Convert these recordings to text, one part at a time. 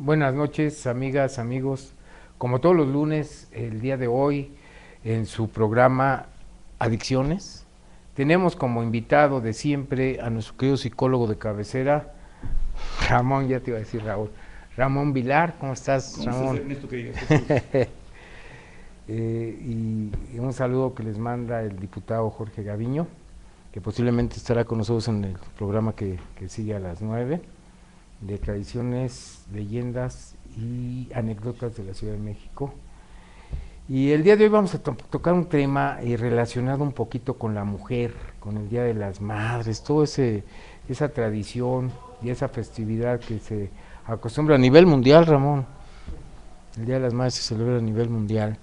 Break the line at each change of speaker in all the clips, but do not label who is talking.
Buenas noches, amigas, amigos. Como todos los lunes, el día de hoy, en su programa Adicciones, tenemos como invitado de siempre a nuestro querido psicólogo de cabecera, Ramón, ya te iba a decir Raúl, Ramón Vilar. ¿Cómo estás,
¿Cómo estás,
Ramón?
Ernesto, querido Jesús?
Y un saludo que les manda el diputado Jorge Gaviño, que posiblemente estará con nosotros en el programa que sigue a las 9, de tradiciones, leyendas y anécdotas de la Ciudad de México. Y el día de hoy vamos a tocar un tema relacionado un poquito con la mujer, con el Día de las Madres, esa tradición y esa festividad que se acostumbra a nivel mundial, Ramón. El Día de las Madres se celebra a nivel mundial,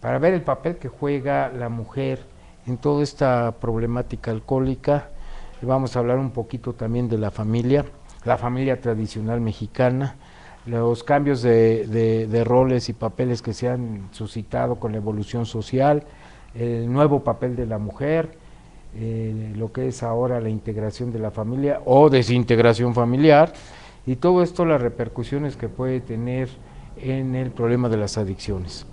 para ver el papel que juega la mujer en toda esta problemática alcohólica. Vamos a hablar un poquito también de la familia tradicional mexicana, los cambios de roles y papeles que se han suscitado con la evolución social, el nuevo papel de la mujer, lo que es ahora la integración de la familia o desintegración familiar, y todo esto, las repercusiones que puede tener en el problema de las adicciones.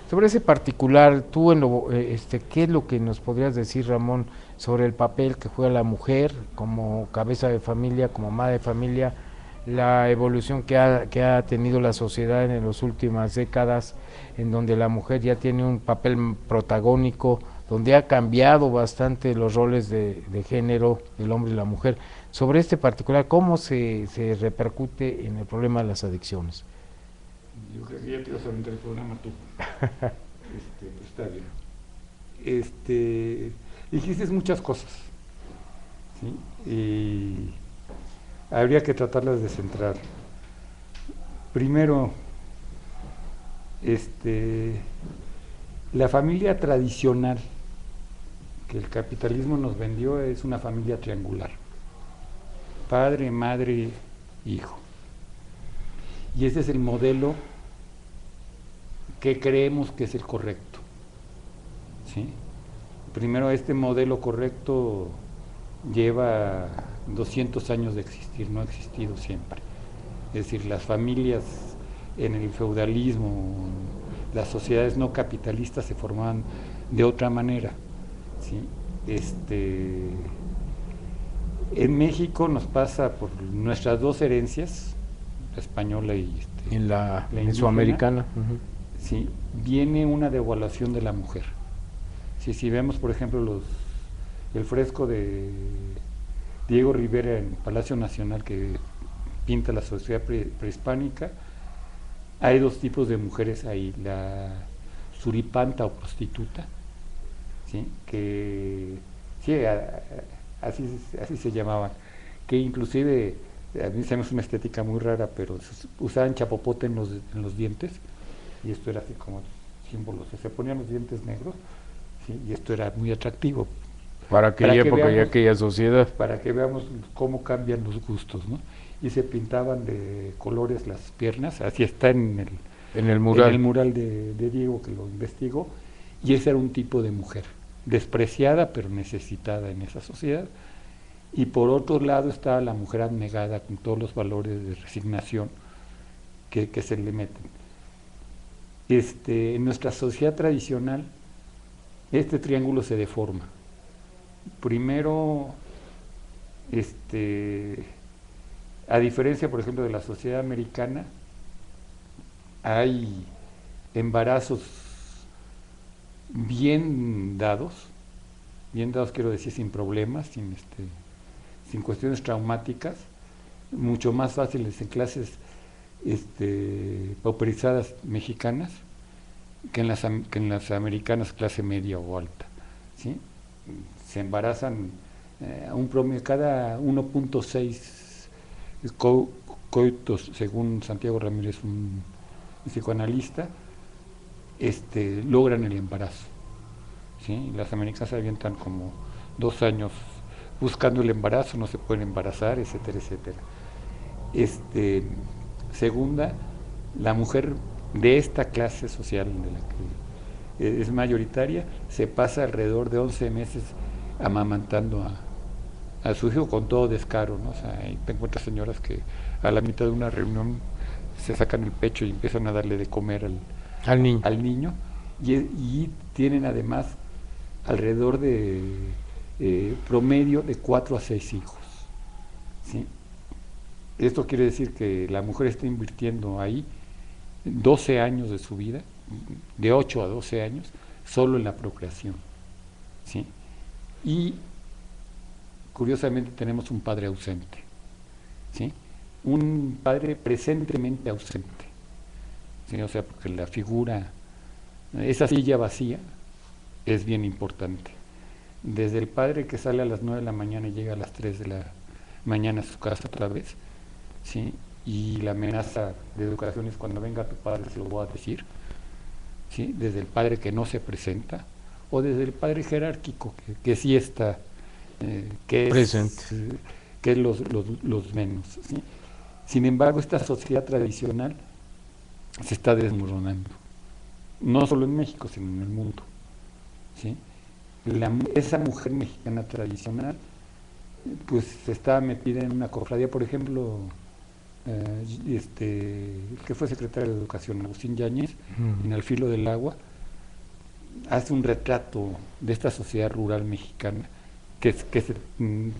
Sobre ese particular, tú ¿qué es lo que nos podrías decir, Ramón, sobre el papel que juega la mujer como cabeza de familia, como madre de familia, la evolución que ha tenido la sociedad en las últimas décadas, en donde la mujer ya tiene un papel protagónico, donde ha cambiado bastante los roles de género del hombre y la mujer? Sobre este particular, ¿cómo se repercute en el problema de las adicciones?
Yo creo que ya te ibas a aventar el programa tú. Pues está bien. Dijiste muchas cosas, ¿sí? Y habría que tratarlas de centrar. Primero, la familia tradicional que el capitalismo nos vendió es una familia triangular: padre, madre, hijo. Y ese es el modelo que creemos que es el correcto, ¿sí? Primero, este modelo correcto lleva 200 años de existir, no ha existido siempre. Es decir, las familias en el feudalismo, las sociedades no capitalistas se formaban de otra manera, ¿sí? En México nos pasa por nuestras dos herencias, la española y
En la
la
mesoamericana.
¿sí? Viene una devaluación de la mujer. Si vemos, por ejemplo, el fresco de Diego Rivera en Palacio Nacional, que pinta la sociedad prehispánica, hay dos tipos de mujeres ahí: la suripanta o prostituta, ¿sí? Que sí, así se llamaban, que inclusive a mí se me hace una estética muy rara, pero usaban chapopote en los dientes, y esto era así como símbolo. Se ponían los dientes negros, ¿sí? Y esto era muy atractivo.
Para aquella época y aquella sociedad.
Para que veamos cómo cambian los gustos, ¿no? Y se pintaban de colores las piernas, así está en
el
mural de Diego, que lo investigó, y ese era un tipo de mujer, despreciada pero necesitada en esa sociedad. Y por otro lado estaba la mujer abnegada, con todos los valores de resignación que se le meten. En nuestra sociedad tradicional, este triángulo se deforma. Primero, a diferencia, por ejemplo, de la sociedad americana, hay embarazos bien dados quiero decir, sin problemas, sin cuestiones traumáticas, mucho más fáciles en clases pauperizadas mexicanas que en las americanas clase media o alta, ¿sí? Se embarazan un promedio cada 1.6 coitos, según Santiago Ramírez, un psicoanalista, logran el embarazo, ¿sí? Las americanas se avientan como 2 años buscando el embarazo, no se pueden embarazar, etcétera, etcétera. Segunda, la mujer de esta clase social de la que es mayoritaria se pasa alrededor de 11 meses amamantando a su hijo con todo descaro, ¿no? O sea, ahí te encuentras señoras que a la mitad de una reunión se sacan el pecho y empiezan a darle de comer
Al niño.
al niño, y tienen además alrededor de promedio de 4 a 6 hijos, ¿sí? Esto quiere decir que la mujer está invirtiendo ahí 12 años de su vida, de 8 a 12 años, solo en la procreación, ¿sí? Y curiosamente tenemos un padre ausente, ¿sí? Un padre presentemente ausente, ¿sí? O sea, porque la figura, esa silla vacía es bien importante. Desde el padre que sale a las 9 de la mañana y llega a las 3 de la mañana a su casa otra vez, ¿sí? Y la amenaza de educación es: cuando venga tu padre se lo voy a decir, ¿sí? Desde el padre que no se presenta, o desde el padre jerárquico que sí está, que es
presente,
que es los menos, ¿sí? Sin embargo, esta sociedad tradicional se está desmoronando, no solo en México, sino en el mundo, ¿sí? Esa mujer mexicana tradicional, pues está metida en una cofradía. Por ejemplo, el que fue secretario de Educación, Agustín Yáñez, en Al filo del agua, hace un retrato de esta sociedad rural mexicana que se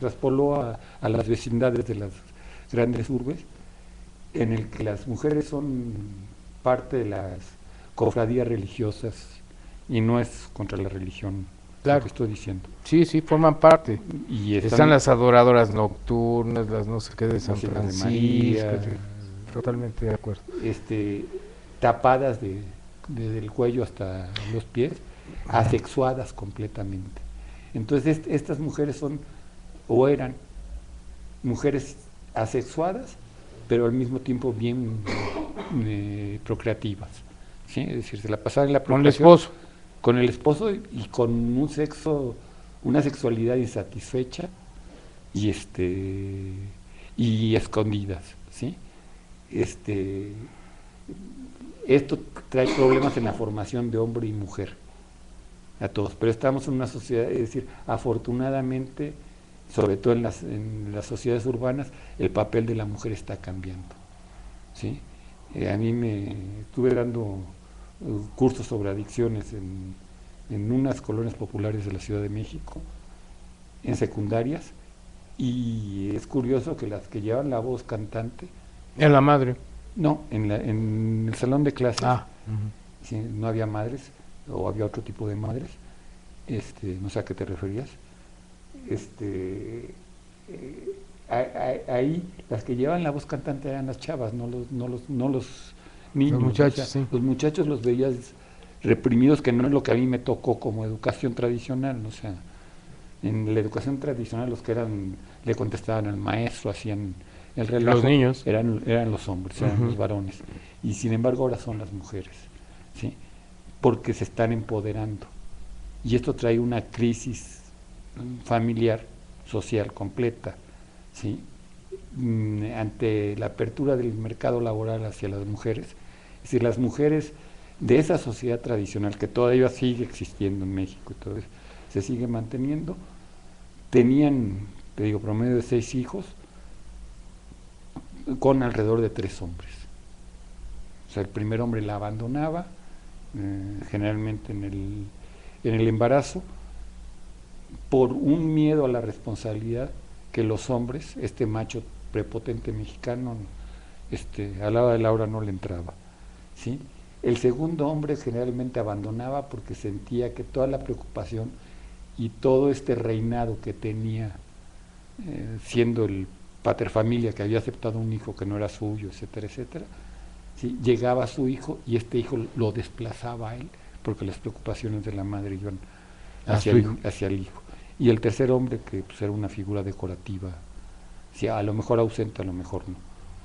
traspoló a las vecindades de las grandes urbes, en el que las mujeres son parte de las cofradías religiosas, y no es contra la religión,
claro,
lo que estoy diciendo.
Sí, forman parte.
Y
están las adoradoras nocturnas, las no sé qué de San Francisco,
de María,
totalmente de acuerdo.
Tapadas desde el cuello hasta los pies, asexuadas completamente. Entonces estas mujeres son, o eran, mujeres asexuadas, pero al mismo tiempo bien procreativas, ¿sí? Es decir, se la pasaban en la procreación con el esposo y con un sexo, una sexualidad insatisfecha y y escondidas, ¿sí? Esto trae problemas en la formación de hombre y mujer a todos, pero estamos en una sociedad, es decir, afortunadamente, sobre todo en las sociedades urbanas, el papel de la mujer está cambiando, ¿sí? A mí me estuve dando cursos sobre adicciones en unas colonias populares de la Ciudad de México, en secundarias, y es curioso que las que llevan la voz cantante...
¿En la madre?
No, en el salón de clases, sí, no había madres, o había otro tipo de madres, no sé a qué te referías. Ahí las que llevan la voz cantante eran las chavas, no los niños.
Los muchachos,
o sea,
sí.
Los muchachos los veías reprimidos, que no es lo que a mí me tocó como educación tradicional. O sea, en la educación tradicional los que le contestaban al maestro, hacían el relajo,
los niños
eran los hombres, eran los varones, y sin embargo ahora son las mujeres, ¿sí? Porque se están empoderando, y esto trae una crisis familiar, social completa, ¿sí? Ante la apertura del mercado laboral hacia las mujeres. Es decir, las mujeres de esa sociedad tradicional, que todavía sigue existiendo en México y todo eso, se sigue manteniendo, tenían, te digo, promedio de 6 hijos con alrededor de 3 hombres. O sea, el primer hombre la abandonaba, generalmente en el embarazo, por un miedo a la responsabilidad que los hombres, este macho prepotente mexicano, a la hora de la hora no le entraba, ¿sí? El segundo hombre generalmente abandonaba porque sentía que toda la preocupación y todo este reinado que tenía, siendo el paterfamilia, que había aceptado un hijo que no era suyo, etcétera, etcétera, ¿sí? Llegaba a su hijo y este hijo lo desplazaba a él, porque las preocupaciones de la madre iban hacia el hijo. Y el tercer hombre, que pues era una figura decorativa, ¿sí? A lo mejor ausente, a lo mejor no,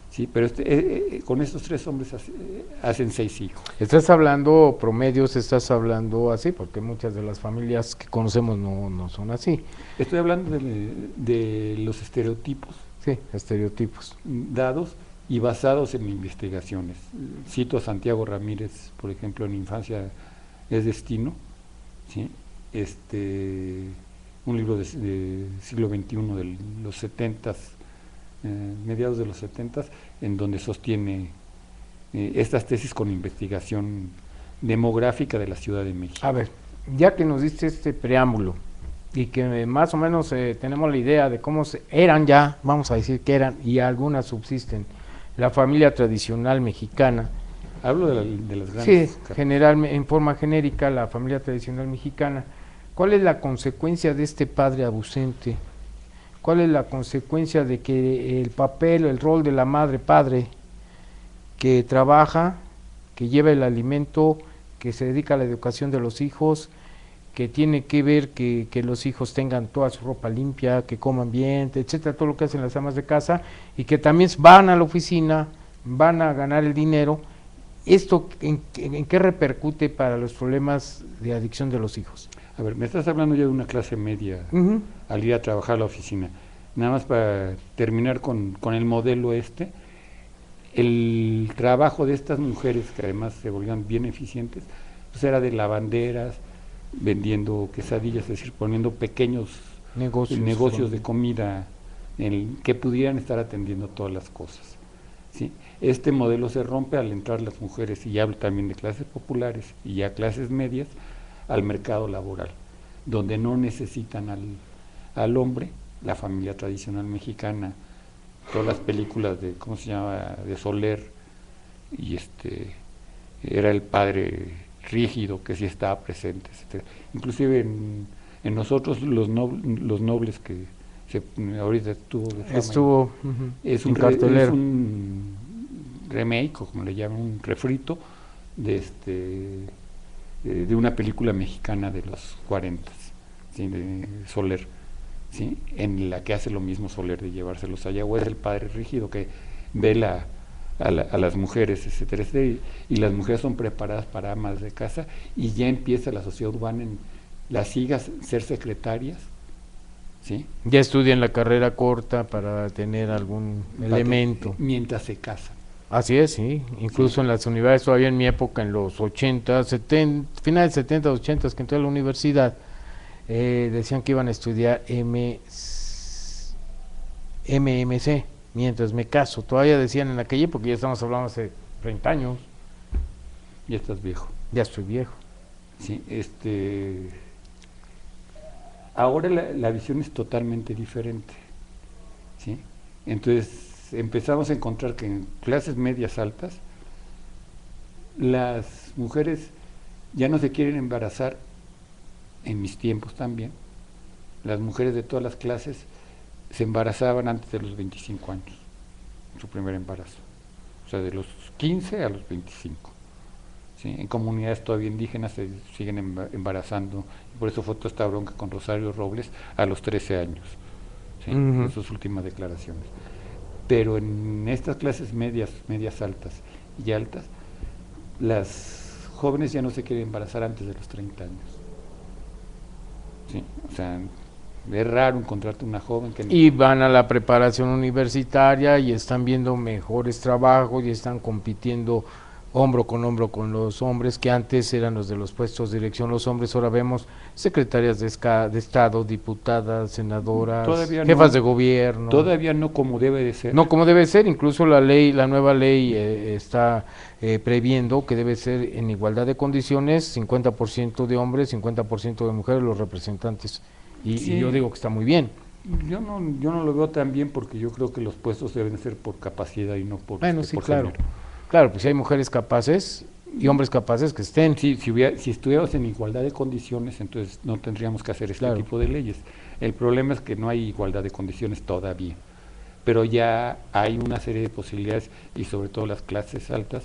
¿sí? Pero con estos 3 hombres hacen 6 hijos.
Estás hablando promedios, estás hablando así, porque muchas de las familias que conocemos no son así.
Estoy hablando de los estereotipos.
Sí, estereotipos.
Dados y basados en investigaciones. Cito a Santiago Ramírez, por ejemplo, en Infancia es Destino, ¿sí? Un libro de siglo XXI, de los 70s, mediados de los 70s, en donde sostiene estas tesis con investigación demográfica de la Ciudad de México.
A ver, ya que nos diste este preámbulo y que más o menos tenemos la idea de cómo eran ya, vamos a decir que eran, y algunas subsisten, la familia tradicional mexicana.
Hablo de las grandes.
Sí, generalmente, en forma genérica, la familia tradicional mexicana. ¿Cuál es la consecuencia de este padre ausente? ¿Cuál es la consecuencia de que el papel, el rol de la madre padre que trabaja, que lleva el alimento, que se dedica a la educación de los hijos, que tiene que ver que los hijos tengan toda su ropa limpia, que coman bien, etcétera, todo lo que hacen las amas de casa, y que también van a la oficina, van a ganar el dinero? ¿Esto en qué repercute para los problemas de adicción de los hijos?
A ver, me estás hablando ya de una clase media al ir a trabajar a la oficina. Nada más para terminar con el modelo el trabajo de estas mujeres, que además se volvían bien eficientes, pues era de lavanderas, vendiendo quesadillas, es decir, poniendo pequeños negocios de comida que pudieran estar atendiendo todas las cosas, ¿sí? Este modelo se rompe al entrar las mujeres, y hablo también de clases populares y ya clases medias, al mercado laboral, donde no necesitan al hombre. La familia tradicional mexicana, todas las películas de, ¿cómo se llama?, de Soler, y era el padre rígido que sí estaba presente, etcétera. Inclusive en nosotros los nobles que ahorita
estuvo
es un remake, o como le llaman, un refrito de una película mexicana de los 40, ¿sí?, de Soler, ¿sí?, en la que hace lo mismo Soler de llevárselos allá, o es el padre rígido que ve a las mujeres, etcétera, etcétera, y las mujeres son preparadas para amas de casa, y ya empieza la sociedad urbana en las hijas ser secretarias, ¿sí?
Ya estudian la carrera corta para tener algún elemento.
Mientras se casan.
Así es, sí. Incluso en las universidades, todavía en mi época, en los 80, 70, finales 70, 80, que entré a la universidad, decían que iban a estudiar MMC, mientras me caso. Todavía decían en aquella época, ya estamos hablando hace 30 años.
Ya estás viejo.
Ya estoy viejo.
Sí, ahora la visión es totalmente diferente, ¿sí? Entonces empezamos a encontrar que en clases medias altas las mujeres ya no se quieren embarazar. En mis tiempos también las mujeres de todas las clases se embarazaban antes de los 25 años, su primer embarazo, o sea, de los 15 a los 25, ¿sí? En comunidades todavía indígenas se siguen embarazando, y por eso fue toda esta bronca con Rosario Robles a los 13 años, ¿sí? En sus últimas declaraciones. Pero en estas clases medias altas y altas, las jóvenes ya no se quieren embarazar antes de los 30 años. Sí, o sea, es raro encontrarte una joven que...
Y van a la preparación universitaria y están viendo mejores trabajos y están compitiendo hombro con los hombres, que antes eran los de los puestos de dirección, los hombres. Ahora vemos secretarias de Estado, diputadas, senadoras, jefas de gobierno.
Todavía no como debe de ser.
No como debe ser, incluso la nueva ley está previendo que debe ser en igualdad de condiciones, 50% de hombres, 50% de mujeres los representantes. Sí. Y yo digo que está muy bien.
Yo no lo veo tan bien, porque yo creo que los puestos deben ser por capacidad y no por,
sí,
por
claro.
género.
Claro, pues si hay mujeres capaces y hombres capaces que estén.
Sí, si estuviéramos en igualdad de condiciones, entonces no tendríamos que hacer este tipo de leyes. El problema es que no hay igualdad de condiciones todavía, pero ya hay una serie de posibilidades, y sobre todo las clases altas,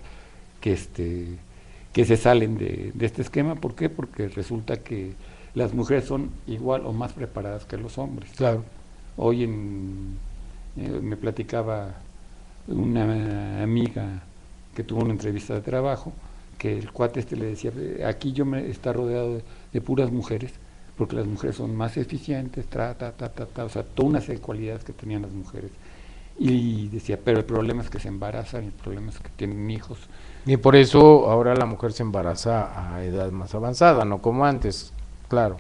que se salen de este esquema. ¿Por qué? Porque resulta que las mujeres son igual o más preparadas que los hombres.
Claro.
Hoy me platicaba una amiga que tuvo una entrevista de trabajo, que el cuate le decía: aquí yo me está rodeado de puras mujeres, porque las mujeres son más eficientes, o sea, toda una serie de cualidades que tenían las mujeres. Y decía, pero el problema es que se embarazan, el problema es que tienen hijos.
Y por eso ahora la mujer se embaraza a edad más avanzada, no como antes, claro.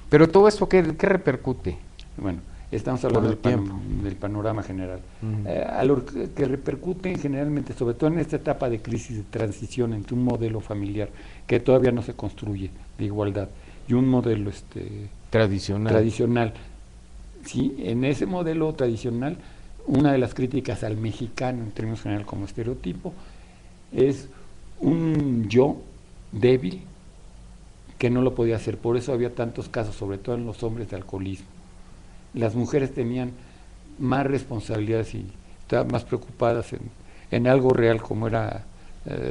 Pero todo esto, ¿qué repercute?
Bueno, Estamos hablando
Por el tiempo.
del panorama general.
Ujú.
A lo que repercute generalmente, sobre todo en esta etapa de crisis de transición entre un modelo familiar que todavía no se construye de igualdad y un modelo tradicional. Sí, en ese modelo tradicional, una de las críticas al mexicano en términos general como estereotipo es un yo débil que no lo podía hacer. Por eso había tantos casos, sobre todo en los hombres, de alcoholismo. Las mujeres tenían más responsabilidades y estaban más preocupadas en algo real como era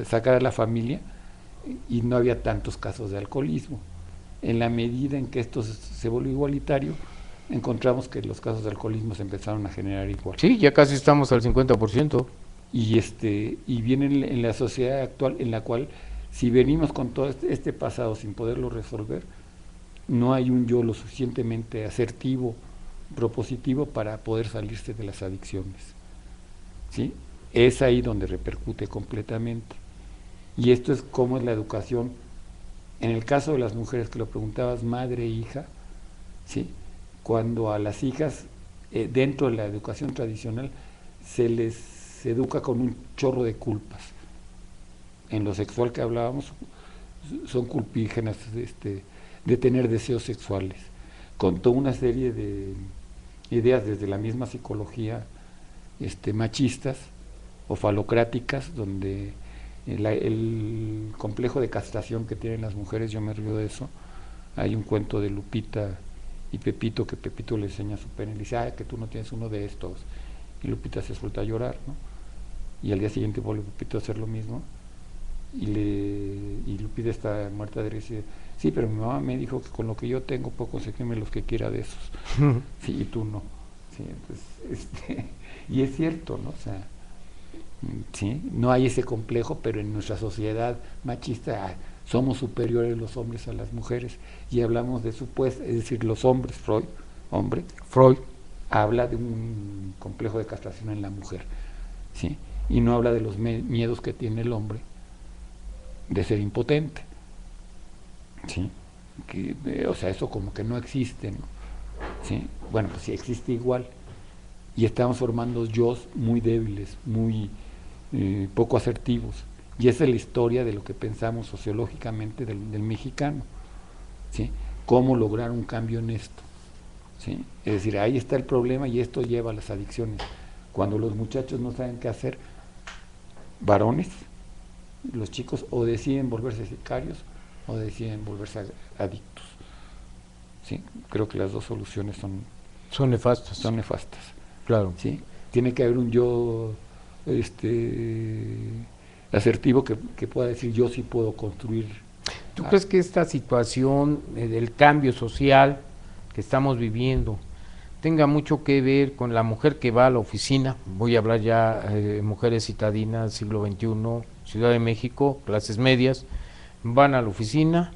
sacar a la familia, y no había tantos casos de alcoholismo. En la medida en que esto se volvió igualitario, encontramos que los casos de alcoholismo se empezaron a generar igual.
Sí, ya casi estamos al 50%.
Y viene en la sociedad actual en la cual, si venimos con todo este pasado sin poderlo resolver, no hay un yo lo suficientemente asertivo, propositivo para poder salirse de las adicciones. ¿Sí? Es ahí donde repercute completamente. Y esto es cómo es la educación. En el caso de las mujeres que lo preguntabas, madre e hija, ¿sí? Cuando a las hijas, dentro de la educación tradicional, se les educa con un chorro de culpas. En lo sexual que hablábamos, son culpígenas de tener deseos sexuales, con toda una serie de ideas desde la misma psicología machistas o falocráticas, donde el complejo de castración que tienen las mujeres, yo me río de eso. Hay un cuento de Lupita y Pepito, que Pepito le enseña a su pene y le dice, ah, que tú no tienes uno de estos, y Lupita se suelta a llorar, ¿no? Y al día siguiente vuelve Pepito a hacer lo mismo, y Lupita está muerta de risa y dice, sí, pero mi mamá me dijo que con lo que yo tengo puedo conseguirme los que quiera de esos. Sí, y tú no. Sí, entonces, y es cierto, ¿no? O sea, sí, no hay ese complejo, pero en nuestra sociedad machista somos superiores los hombres a las mujeres, y hablamos de supuesto, es decir, los hombres, Freud habla de un complejo de castración en la mujer, ¿sí? Y no habla de los miedos que tiene el hombre de ser impotente, ¿sí? O sea, eso como que no existe, ¿no? ¿Sí? Bueno, pues sí existe igual, y estamos formando yos muy débiles, muy poco asertivos, y esa es la historia de lo que pensamos sociológicamente del mexicano, ¿sí? Cómo lograr un cambio en esto, ¿sí? Es decir, ahí está el problema, y esto lleva a las adicciones. Cuando los muchachos no saben qué hacer, varones, los chicos o deciden volverse sicarios o deciden volverse adictos, ¿sí? Creo que las dos soluciones
Son nefastas.
son nefastas.
Claro.
¿Sí? Tiene que haber un yo asertivo que pueda decir, yo sí puedo construir.
¿Tú crees que esta situación del cambio social que estamos viviendo tenga mucho que ver con la mujer que va a la oficina? Voy a hablar ya mujeres citadinas, siglo XXI, Ciudad de México, clases medias, van a la oficina,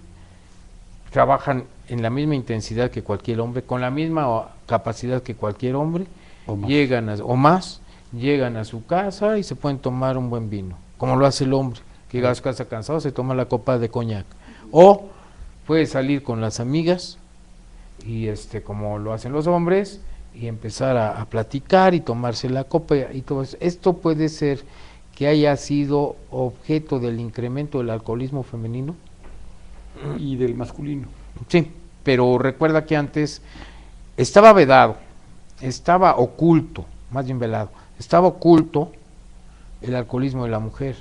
trabajan en la misma intensidad que cualquier hombre, con la misma capacidad que cualquier hombre,
O más.
llegan a su casa y se pueden tomar un buen vino, como lo hace el hombre, que llega a su casa cansado, se toma la copa de coñac, o puede salir con las amigas y como lo hacen los hombres, y empezar a platicar y tomarse la copa y todo eso. Esto puede ser que haya sido objeto del incremento del alcoholismo femenino
y del masculino.
Sí, pero recuerda que antes estaba vedado, estaba oculto, más bien velado, estaba oculto el alcoholismo de la mujer.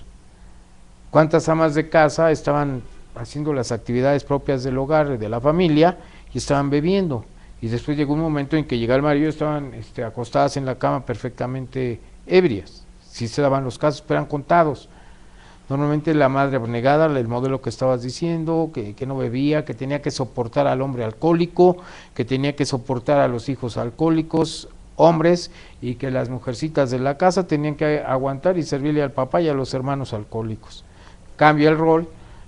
¿Cuántas amas de casa estaban haciendo las actividades propias del hogar, de la familia, y estaban bebiendo? Y después llegó un momento en que llegaba el marido, estaban acostadas en la cama perfectamente ebrias. Sí se daban los casos, pero eran contados. Normalmente la madre abnegada, el modelo que estabas diciendo, que no bebía, que tenía que soportar al hombre alcohólico, que tenía que soportar a los hijos alcohólicos, hombres, y que las mujercitas de la casa tenían que aguantar y servirle al papá y a los hermanos alcohólicos. Cambia el rol,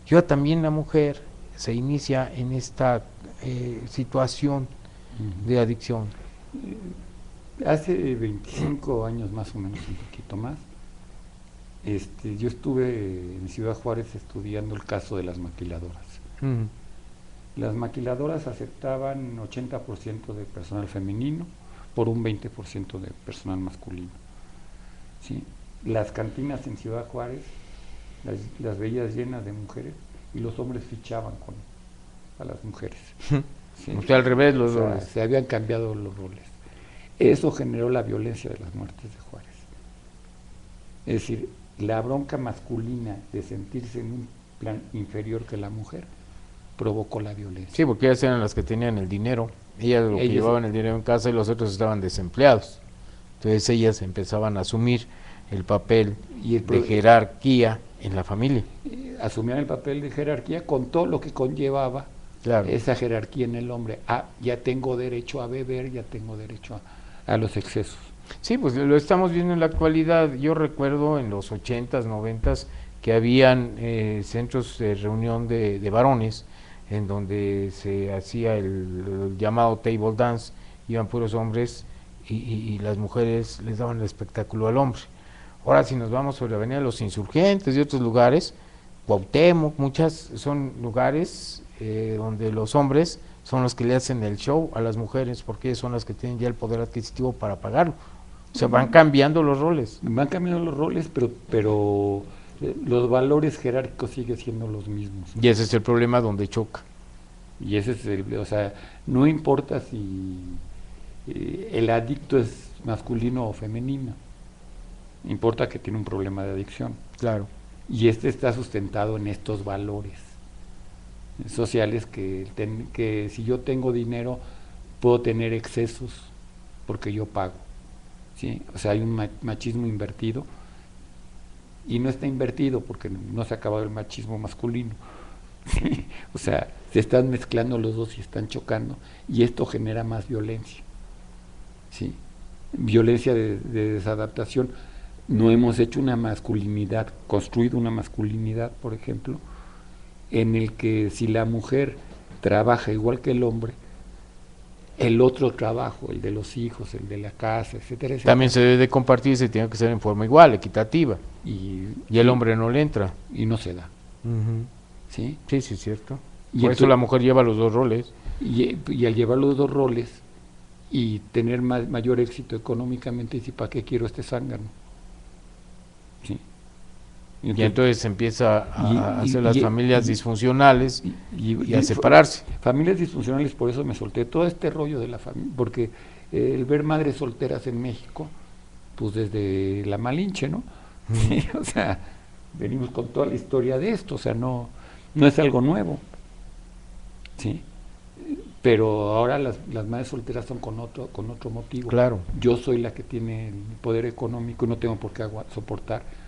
y ahora también la mujer se inicia en esta situación de adicción.
Hace 25 años más o menos, un poquito más, yo estuve en Ciudad Juárez estudiando el caso de las maquiladoras. Las maquiladoras aceptaban 80% de personal femenino, por un 20% de personal masculino. ¿Sí? Las cantinas en Ciudad Juárez las veías llenas de mujeres y los hombres fichaban a las mujeres. ¿Sí?
O sea, al revés los roles.
Se habían cambiado los roles. Eso generó la violencia de las muertes de Juárez. Es decir, la bronca masculina de sentirse en un plan inferior que la mujer provocó la violencia.
Sí, porque ellas eran las que tenían el dinero, ellas lo que llevaban el dinero en casa y los otros estaban desempleados. Entonces ellas empezaban a asumir el papel de jerarquía en la familia.
Asumían el papel de jerarquía con todo lo que conllevaba esa jerarquía en el hombre. Ah, ya tengo derecho a beber, ya tengo derecho a los excesos.
Sí, pues lo estamos viendo en la actualidad. Yo recuerdo en los 80s, 90s que habían centros de reunión de varones en donde se hacía el llamado table dance, iban puros hombres y las mujeres les daban el espectáculo al hombre. Ahora si nos vamos sobre la Avenida de los Insurgentes y otros lugares, Cuauhtémoc, muchas son lugares donde los hombres son los que le hacen el show a las mujeres porque ellas son las que tienen ya el poder adquisitivo para pagarlo. O sea, van cambiando los roles.
Van cambiando los roles, pero los valores jerárquicos siguen siendo los mismos.
Y ese es el problema donde choca.
Y ese es o sea, no importa si el adicto es masculino o femenino, importa que tiene un problema de adicción.
Claro.
Y está sustentado en estos valores sociales que si yo tengo dinero puedo tener excesos porque yo pago. ¿Sí? O sea, hay un machismo invertido y no está invertido porque no se ha acabado el machismo masculino. ¿Sí? O sea, se están mezclando los dos y están chocando y esto genera más violencia. ¿Sí? Violencia de desadaptación. No hemos hecho una masculinidad, construido una masculinidad, por ejemplo, en el que si la mujer trabaja igual que el hombre, el otro trabajo, el de los hijos, el de la casa, etcétera, etcétera,
también se debe de compartir, se tiene que ser en forma igual, equitativa. Y el hombre no le entra.
Y no se da.
Uh-huh.
¿Sí?
Sí, sí, es cierto.
Y
por eso la mujer lleva los dos roles.
Y al llevar los dos roles y tener mayor éxito económicamente, dice, ¿para qué quiero este zángano? ¿Sí?
Y entonces se empieza a hacer las familias disfuncionales y a separarse.
Familias disfuncionales, por eso me solté todo este rollo de la familia, porque el ver madres solteras en México, pues desde la Malinche, ¿no? Sí, o sea, venimos con toda la historia de esto, o sea, no es algo nuevo, ¿sí? Pero ahora las madres solteras son con otro motivo.
Claro.
Yo soy la que tiene el poder económico y no tengo por qué soportar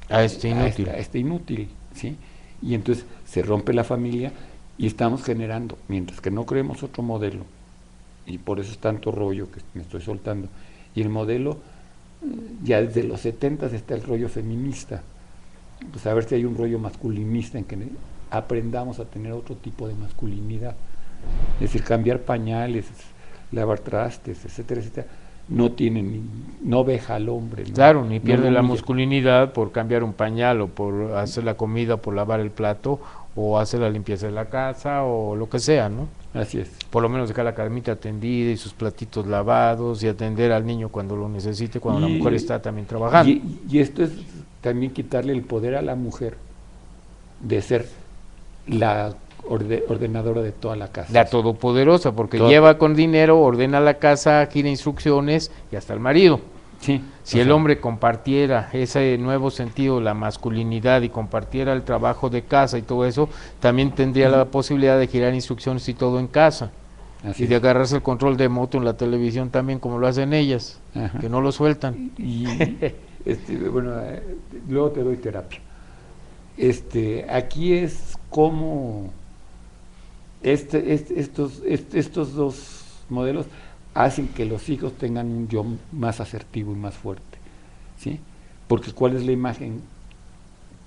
a este
inútil, ¿sí? Y entonces se rompe la familia y estamos generando, mientras que no creemos otro modelo, y por eso es tanto rollo que me estoy soltando, y el modelo, ya desde los 70s está el rollo feminista, pues a ver si hay un rollo masculinista en que aprendamos a tener otro tipo de masculinidad, es decir, cambiar pañales, lavar trastes, etcétera, etcétera. No veja al hombre.
Claro, ni pierde la masculinidad por cambiar un pañal o por hacer la comida, por lavar el plato o hacer la limpieza de la casa o lo que sea, ¿no?
Así es.
Por lo menos dejar la camita tendida y sus platitos lavados y atender al niño cuando lo necesite, cuando la mujer está también trabajando.
Y esto es también quitarle el poder a la mujer de ser la ordenadora de toda la casa.
La todopoderosa, porque lleva con dinero, ordena la casa, gira instrucciones y hasta el marido.
Sí,
si el hombre compartiera ese nuevo sentido, la masculinidad, y compartiera el trabajo de casa y todo eso, también tendría la posibilidad de girar instrucciones y todo en casa. Así y de agarrarse el control de moto en la televisión también, como lo hacen ellas. Ajá. Que no lo sueltan.
Y bueno, luego te doy terapia. Aquí es como estos dos modelos hacen que los hijos tengan un yo más asertivo y más fuerte, ¿sí? Porque ¿cuál es la imagen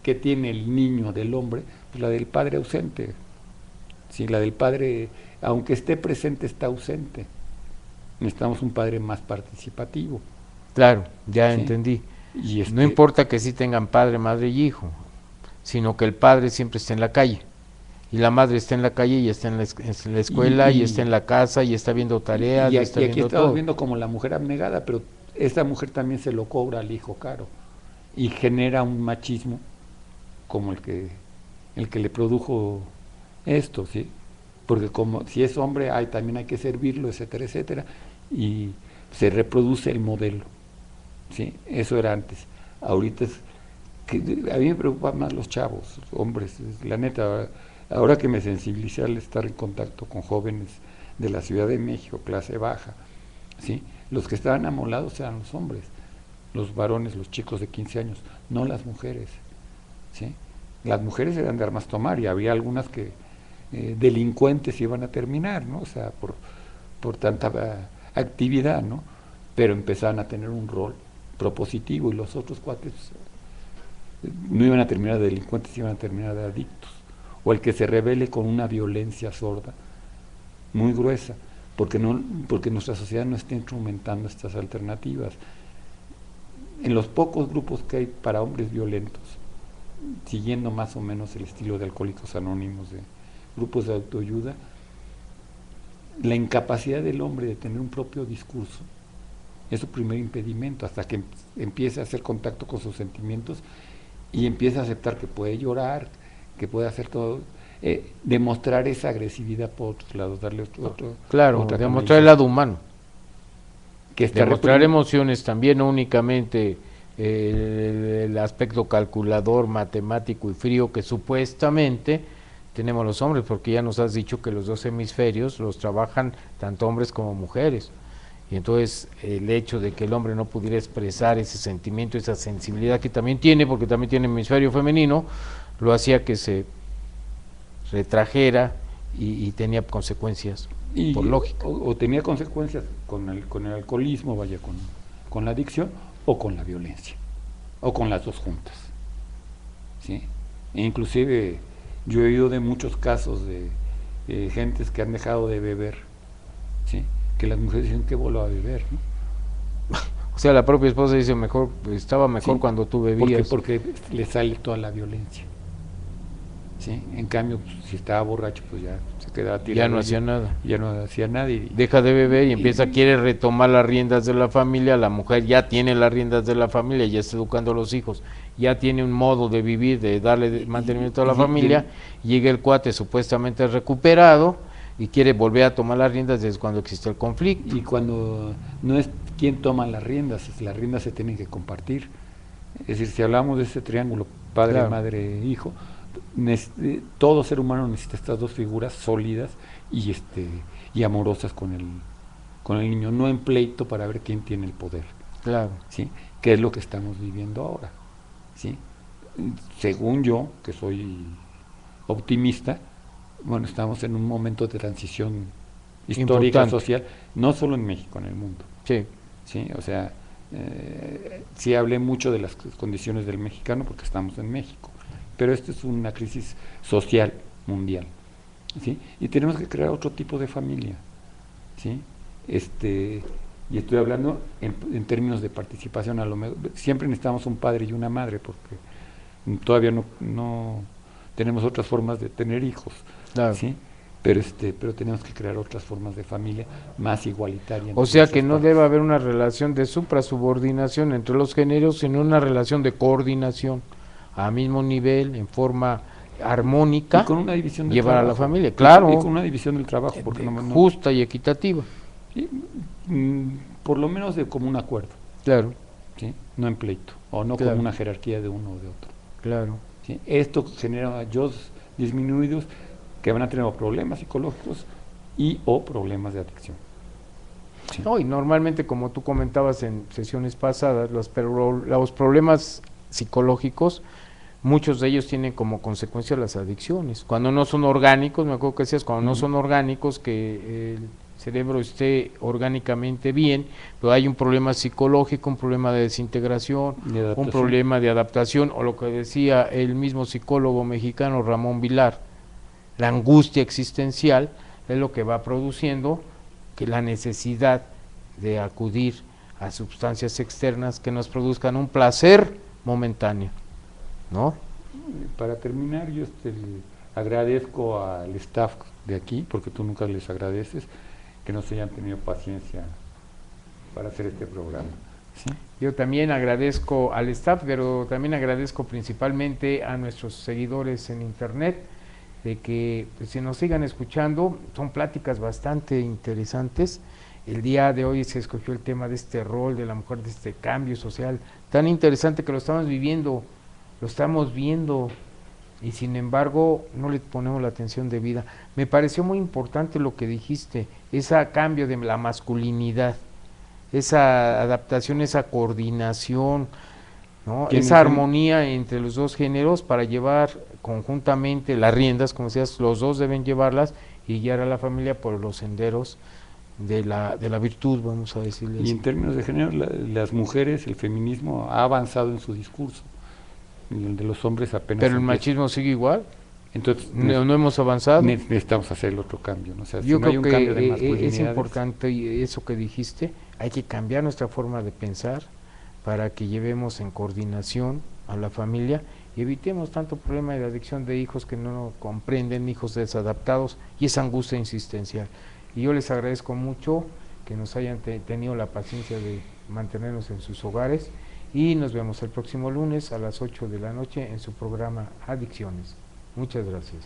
que tiene el niño del hombre? Pues la del padre ausente, ¿sí? La del padre, aunque esté presente, está ausente. Necesitamos un padre más participativo.
Claro, ya ¿sí? Entendí.
Y
no importa que sí tengan padre, madre y hijo, sino que el padre siempre esté en la calle y la madre está en la calle y está en la escuela y está en la casa y está viendo tareas y está
aquí
viendo
estamos
todo.
viendo como la mujer abnegada, pero esta mujer también se lo cobra al hijo caro y genera un machismo como el que le produjo esto, ¿sí? Porque como si es hombre, también hay que servirlo, etcétera, etcétera, y se reproduce el modelo, ¿sí? Eso era antes. Ahorita a mí me preocupan más los chavos, hombres, la neta. Ahora que me sensibilicé al estar en contacto con jóvenes de la Ciudad de México, clase baja, ¿sí? Los que estaban amolados eran los hombres, los varones, los chicos de 15 años, no las mujeres, ¿sí? Las mujeres eran de armas tomar y había algunas que delincuentes iban a terminar, ¿no? O sea, por tanta actividad, ¿no? Pero empezaban a tener un rol propositivo y los otros cuates no iban a terminar de delincuentes, iban a terminar de adictos. O el que se rebele con una violencia sorda, muy gruesa, porque nuestra sociedad no está instrumentando estas alternativas. En los pocos grupos que hay para hombres violentos, siguiendo más o menos el estilo de Alcohólicos Anónimos, de grupos de autoayuda, la incapacidad del hombre de tener un propio discurso es su primer impedimento, hasta que empiece a hacer contacto con sus sentimientos y empiece a aceptar que puede llorar, que puede hacer todo, demostrar esa agresividad por otros lados, darle otro
claro, demostrar el lado humano,
que
demostrar emociones también, no únicamente el aspecto calculador, matemático y frío que supuestamente tenemos los hombres, porque ya nos has dicho que los dos hemisferios los trabajan tanto hombres como mujeres, y entonces el hecho de que el hombre no pudiera expresar ese sentimiento, esa sensibilidad que también tiene, porque también tiene hemisferio femenino, lo hacía que se retrajera y tenía consecuencias, por lógica.
O tenía consecuencias con el alcoholismo, vaya, con la adicción, o con la violencia, o con las dos juntas, ¿sí? E inclusive yo he oído de muchos casos de gentes que han dejado de beber, ¿sí? Que las mujeres dicen que vuelvo a beber, ¿no?
O sea, la propia esposa dice, estaba mejor, sí, cuando tú bebías.
Porque le sale toda la violencia, ¿sí? En cambio, pues, si estaba borracho, pues ya se quedaba tirado.
Ya no hacía nada.
Ya no hacía nada.
Deja de beber y quiere retomar las riendas de la familia. La mujer ya tiene las riendas de la familia, ya está educando a los hijos, ya tiene un modo de vivir, de darle mantenimiento a la familia. Llega el cuate supuestamente recuperado y quiere volver a tomar las riendas desde cuando existe el conflicto.
Y cuando no es quien toma las riendas se tienen que compartir. Es decir, si hablamos de ese triángulo padre, claro, madre, hijo, todo ser humano necesita estas dos figuras sólidas y amorosas con el niño, no en pleito para ver quién tiene el poder.
Claro.
¿Sí? Que es lo que estamos viviendo ahora, ¿sí? Según yo, que soy optimista, bueno, estamos en un momento de transición histórica, importante, social, no solo en México, en el mundo.
Sí.
¿Sí? O sea, sí hablé mucho de las condiciones del mexicano porque estamos en México, pero esto es una crisis social mundial, ¿sí? Y tenemos que crear otro tipo de familia, ¿sí? Y estoy hablando en términos de participación. A lo mejor siempre necesitamos un padre y una madre porque todavía no tenemos otras formas de tener hijos, claro, ¿sí? Pero tenemos que crear otras formas de familia más igualitarias.
O sea que no debe haber una relación de supra-subordinación entre los géneros, sino una relación de coordinación a mismo nivel, en forma armónica,
y con una división del
llevar
trabajo,
a la familia, claro,
y con una división del trabajo, porque
justa y equitativa,
y, por lo menos de común acuerdo,
claro,
¿sí? No en pleito, o no, claro, con una jerarquía de uno o de otro,
claro,
¿sí? Esto genera yo disminuidos que van a tener problemas psicológicos y o problemas de adicción.
Sí. No, y normalmente, como tú comentabas en sesiones pasadas, los problemas psicológicos, muchos de ellos tienen como consecuencia las adicciones. Cuando no son orgánicos, me acuerdo que decías, cuando no son orgánicos, que el cerebro esté orgánicamente bien, pero hay un problema psicológico, un problema de desintegración, un problema de adaptación, o lo que decía el mismo psicólogo mexicano Ramón Vilar, la angustia existencial es lo que va produciendo que la necesidad de acudir a sustancias externas que nos produzcan un placer momentáneo, ¿no?
Para terminar, yo Agradezco al staff de aquí, porque tú nunca les agradeces, que nos hayan tenido paciencia para hacer este programa. ¿Sí?
Yo también agradezco al staff, pero también agradezco principalmente a nuestros seguidores en internet, de que pues, se nos sigan escuchando. Son pláticas bastante interesantes. El día de hoy se escogió el tema de este rol de la mujer, de este cambio social tan interesante que lo estamos viviendo, lo estamos viendo, y sin embargo no le ponemos la atención debida. Me pareció muy importante lo que dijiste, ese cambio de la masculinidad, esa adaptación, esa coordinación, ¿no? Esa armonía entre los dos géneros para llevar conjuntamente las riendas, como decías, los dos deben llevarlas y guiar a la familia por los senderos de la virtud, vamos a decirle
Y
así.
en términos de género, las mujeres, el feminismo ha avanzado en su discurso, y el de los hombres apenas.
Pero el machismo sigue igual.
Entonces
no hemos avanzado.
Necesitamos hacer el otro cambio, ¿no? O sea,
yo
si no
creo
hay un
que
cambio de masculinidades,
es importante eso que dijiste. Hay que cambiar nuestra forma de pensar para que llevemos en coordinación a la familia y evitemos tanto problema de adicción de hijos que no comprenden, hijos desadaptados, y esa angustia existencial. Y yo les agradezco mucho que nos hayan tenido la paciencia de mantenernos en sus hogares, y nos vemos el próximo lunes a las 8 de la noche en su programa Adicciones. Muchas gracias.